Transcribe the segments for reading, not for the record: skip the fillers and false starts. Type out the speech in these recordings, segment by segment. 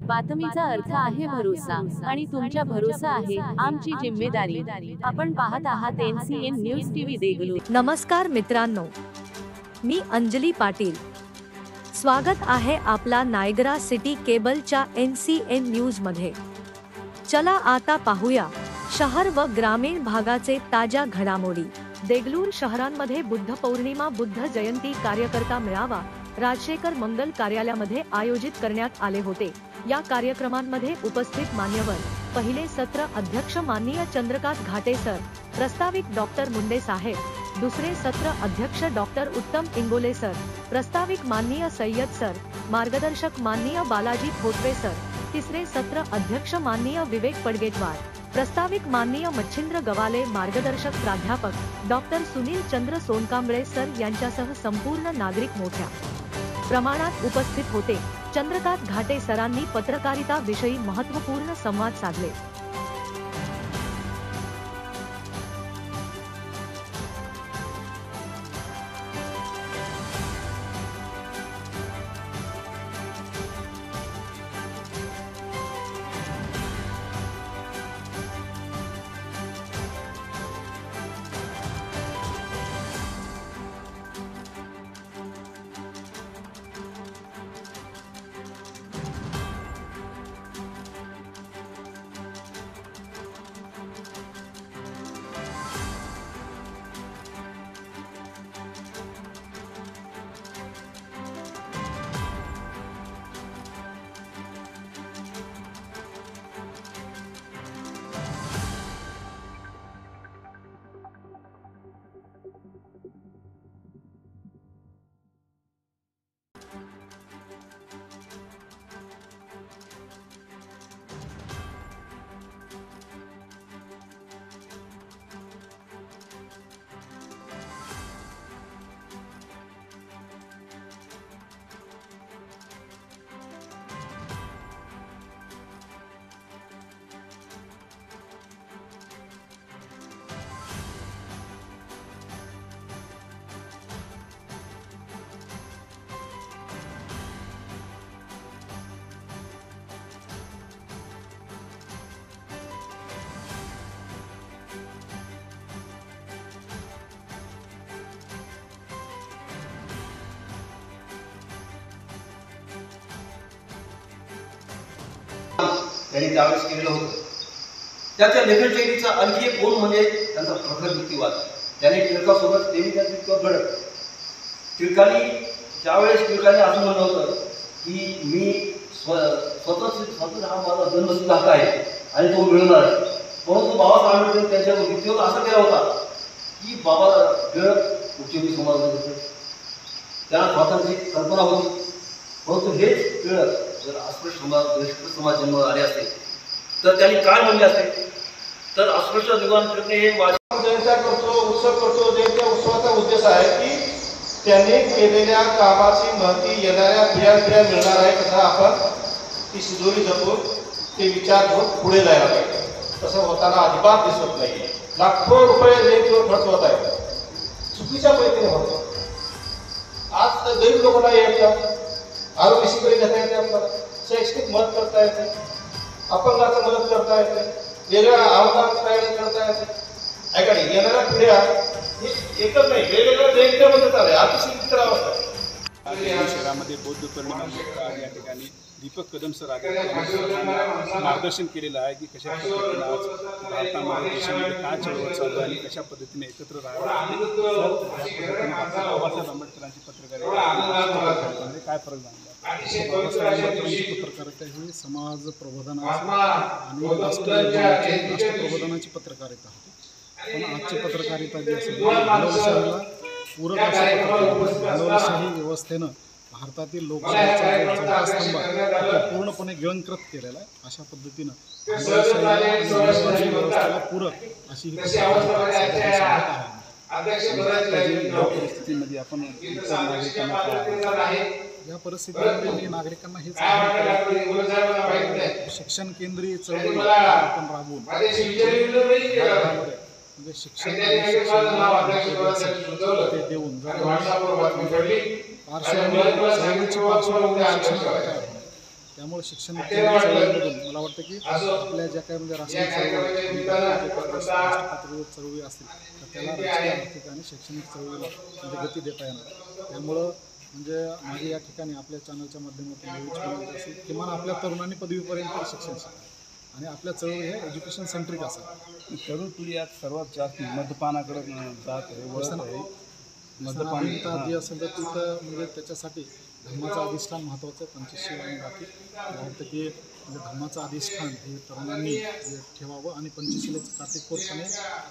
बातमीचा अर्थ आहे भरोसा आणि तुमच्या भरोसा आहे आमची जिम्मेदारी। आपण पाहत आहात NCN न्यूज टीव्ही देगलूर। नमस्कार मित्रांनो, मी अंजली पाटील। स्वागत आहे आपला नायगरा सिटी केबलच्या NCN न्यूज मध्ये। चला आता पाहूया शहर व ग्रामीण भागाचे ताज्या घडामोडी। देगलूर शहरांमध्ये बुद्ध पौर्णिमा, बुद्ध जयंती कार्यकर्ता मेळावा राजशेखर मंगल कार्यालयामध्ये आयोजित करण्यात आले होते। या कार्यक्रमांमध्ये उपस्थित मान्यवर, पहिले सत्र अध्यक्ष माननीय चंद्रकांत घाटे सर, प्रस्तावित डॉक्टर मुंडे साहेब, दुसरे सत्र अध्यक्ष डॉक्टर उत्तम इंगोले सर, प्रस्ताविक माननीय सय्यद सर, मार्गदर्शक माननीय बालाजी खोटवे सर, तिसरे सत्र अध्यक्ष माननीय विवेक पडगेटवार, प्रस्ताविक माननीय मच्छिंद्र गवाले, मार्गदर्शक प्राध्यापक डॉक्टर सुनील चंद्र सोनकांबळे सर यांच्यासह संपूर्ण नागरिक मोठ्या प्रमाणात उपस्थित होते। चंद्रकांत घाटे सरांनी पत्रकारिता विषयी महत्त्वपूर्ण संवाद साधले। त्यांनी त्यावेळेस केलेलं होतं। त्याच्या लेखन शैलीचा आणखी एक गुण म्हणजे त्यांचा प्रखर युक्तिवाद। त्यांनी टिळकासोबत नेहमी त्यांचं इतकं घडत। टिळकांनी असं म्हणलं होतं की मी स्वतंत्र हा माझा जन्मसिद्ध हक्क आहे आणि तो मिळणार आहे। परंतु बाबासाहेब आंबेडकर त्यांच्या युक्तिवाद असा केला होता की बाबा टिळक उच्चवर्गीय समाजामध्ये होते, त्यांना स्वातंत्र्याची कल्पना होती, परंतु हेच टिळक जर अस्पृश्य समाज जन्म आले असते तर त्यांनी काय म्हणले असते तर अस्पृश्य निवारण करणे हे जयंत्या करतो, उत्सव करतो। जयंत्या उत्सवाचा उद्देश आहे की त्यांनी केलेल्या कामाची महती येणाऱ्या पिढ्या मिळणार आहे तसा आपण ती शिदोरी जपून ते विचार घेऊन पुढे जायला पाहिजे। तसं होताना अजिबात दिसत नाही। लाखो रुपये जयंतीवर खर्च होत आहे, चुकीच्या पद्धतीने होतो। आज तर गरीब लोकांना येतात, आरोग्य शिबिर घेता येते, आपल्याला शैक्षणिक मदत करता येते, अपंगाचा मदत करता येते, वेगळ्या आव्हानांचा तयारी करता येते। ऐका येणाऱ्या पिढ्या एकच नाही, वेगवेगळ्या जयंत्यामध्ये चालू आहे। अतिशय विचित्र अवस्था आहे। शहरामध्ये बौद्ध पौर्णिमा या ठिकाणी दीपक कदम सर मार्गदर्शन केलेलं आहे की कशा पद्धतीने आज भारतामध्ये देशामध्ये काय चळवळ चालू आहे आणि कशा पद्धतीने एकत्र राहावं। बाबासाहेब आंबेडकरांची पत्रकारिता काय फरक जाणला? बाबासाहेब आंबेडकरांची पत्रकारिता ही समाज प्रबोधनाची आणि राष्ट्रप्रबोधनाची पत्रकारिता होती। पण आजची पत्रकारिता जी असेल भांडवलशाहीला पूरक अशा भांडवलशाही व्यवस्थेनं भारतातील लोकशाहीचा चौथा स्तंभ पूर्णपणे गिळंकृत केलेला आहे। अशा पद्धतीनं भांडवलशाही व्यवस्थेला पूरक अशी ही पत्रकारिता आहे। परिस्थितीमध्ये आपण या परिस्थितीमध्ये मी नागरिकांना हेच शिक्षण केंद्रीय चळवळी आपण राबवून म्हणजे शिक्षण ते देऊन पार्श्वभूमी त्यामुळे शिक्षण चळवळीमधून मला वाटतं की आपल्या ज्या काही म्हणजे राष्ट्रीय चळवळी असतील तर त्याला राजकीय आर्थिक आणि शैक्षणिक चळवळीला म्हणजे गती देता येणार. त्यामुळं म्हणजे माझे या ठिकाणी आपल्या चॅनलच्या माध्यमातून असेल किमान आपल्या तरुणांनी पदवीपर्यंत शिक्षण शिकावं आणि आपल्या चळवळी हे एज्युकेशन सेंट्रिक असावं. तरुण पिढी आज सर्वात जास्त मद्यपानाकडे जात आहे, वळत आहे. मद्यपान जे असेल तर तिथं म्हणजे त्याच्यासाठी धर्माचं अधिष्ठान महत्त्वाचं आहे. पंचशील आणि बाकी मला वाटतं की म्हणजे धर्माचं अधिष्ठान हे तरुणांनी ठेवावं आणि पंचशीलाचं काटेकोरपणे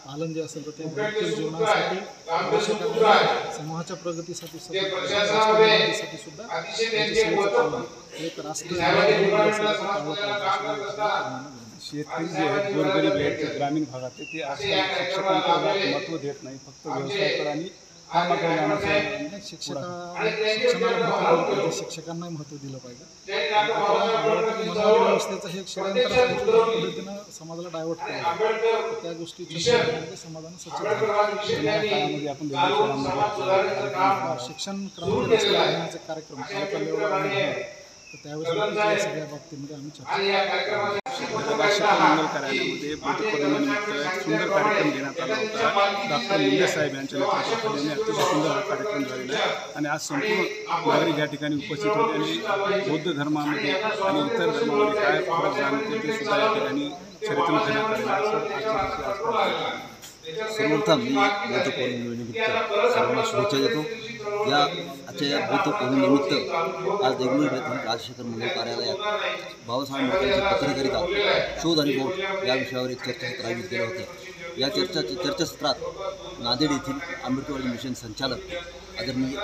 पालन जे असेल तर ते वैयक्तिक जीवनासाठी आवश्यक आहे. समूहाच्या प्रगतीसाठी राष्ट्रप्रगतीसाठी सुद्धा पंचशीलाचं पालन एक राष्ट्रीय शेतकरी जे आहेत गोरगरीब आहेत ग्रामीण भागात ते आजकाल शिक्षकांकडे महत्त्व देत नाही, फक्त व्यवसायाकडे आणि कामाकडे जाण्याचं शिक्षकांनाही महत्त्व दिलं पाहिजे. व्यवस्थेचं हे षडयंत्र पद्धतीनं समाजाला डायव्हर्ट केलं त्या गोष्टीच्या समाजानं सचेत काळामध्ये आपण शिक्षण क्रांती कार्यक्रम तर त्यावेळेस सगळ्या बाबतीमध्ये आम्ही चर्चा राष्ट्रीय मंगल कार्यालयामध्ये बुद्ध पौर्णिमेनिमित्त एक सुंदर कार्यक्रम घेण्यात आला होता. डॉक्टर मुंडे साहेब यांच्या नेतृत्वाखाली अतिशय सुंदर हा कार्यक्रम झालेला आहे आणि आज संपूर्ण नागरिक या ठिकाणी उपस्थित होते आणि बौद्ध धर्मामध्ये आणि इतर धर्मामध्ये काय फरक जाणवते ते सुद्धा या ठिकाणी चरित्र करण्यात आलेलं आहे. सर्वप्रथम मी बुद्ध पौर्णिमेनिमित्त सर्वांना शुभेच्छा देतो. या आजच्या या बुद्ध पौर्णिमेनिमित्त आज देगलूर येथील राजशेखर मंगल कार्यालयात बाबासाहेब आंबेडकरांची पत्रकारिता शोध आणि बोट या विषयावर एक चर्चासत्र आयोजित केलं होतं. या चर्चासत्रात नांदेड येथील आंबेडकरवाडी मिशन संचालक आदरणीय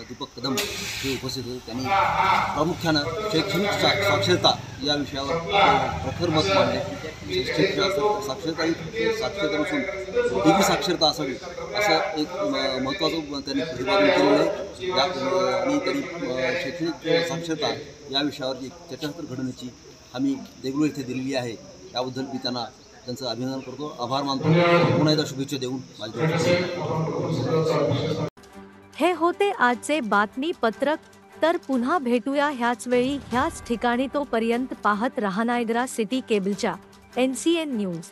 दीपक कदम हे उपस्थित होते. त्यांनी प्रामुख्यानं शैक्षणिक साक्षरता या विषयावर प्रखर मत मांडले. साक्षरता नसून डिग्री साक्षरता असावी असं एक महत्त्वाचं त्यांनी प्रतिपादन केलेलं आहे. आणि त्यांनी शैक्षणिक साक्षरता या विषयावर एक चर्चासत्र घडवण्याची आम्ही देगलूर येथे दिलेली आहे. याबद्दल मी त्यांचं अभिनंदन करतो, आभार मानतो. पुन्हा एकदा शुभेच्छा देऊन हे होते आजचे बातमीपत्रक. तर पुन्हा भेटूया ह्याच वेळी ह्याच ठिकाणी. तोपर्यंत पाहत रहा नायगरा सिटी केबलच्या NCN न्यूज.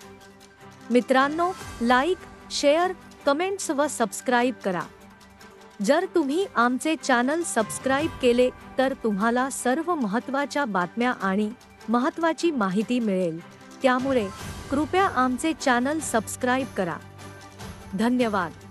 मित्रांनो, लाईक, शेअर, कमेंट्स व सबस्क्राईब करा. जर तुम्ही आमचे चॅनल सबस्क्राईब केले तर तुम्हाला सर्व महत्त्वाच्या बातम्या आणि महत्त्वाची माहिती मिळेल. त्यामुळे कृपया आमचे चॅनल सबस्क्राईब करा. धन्यवाद.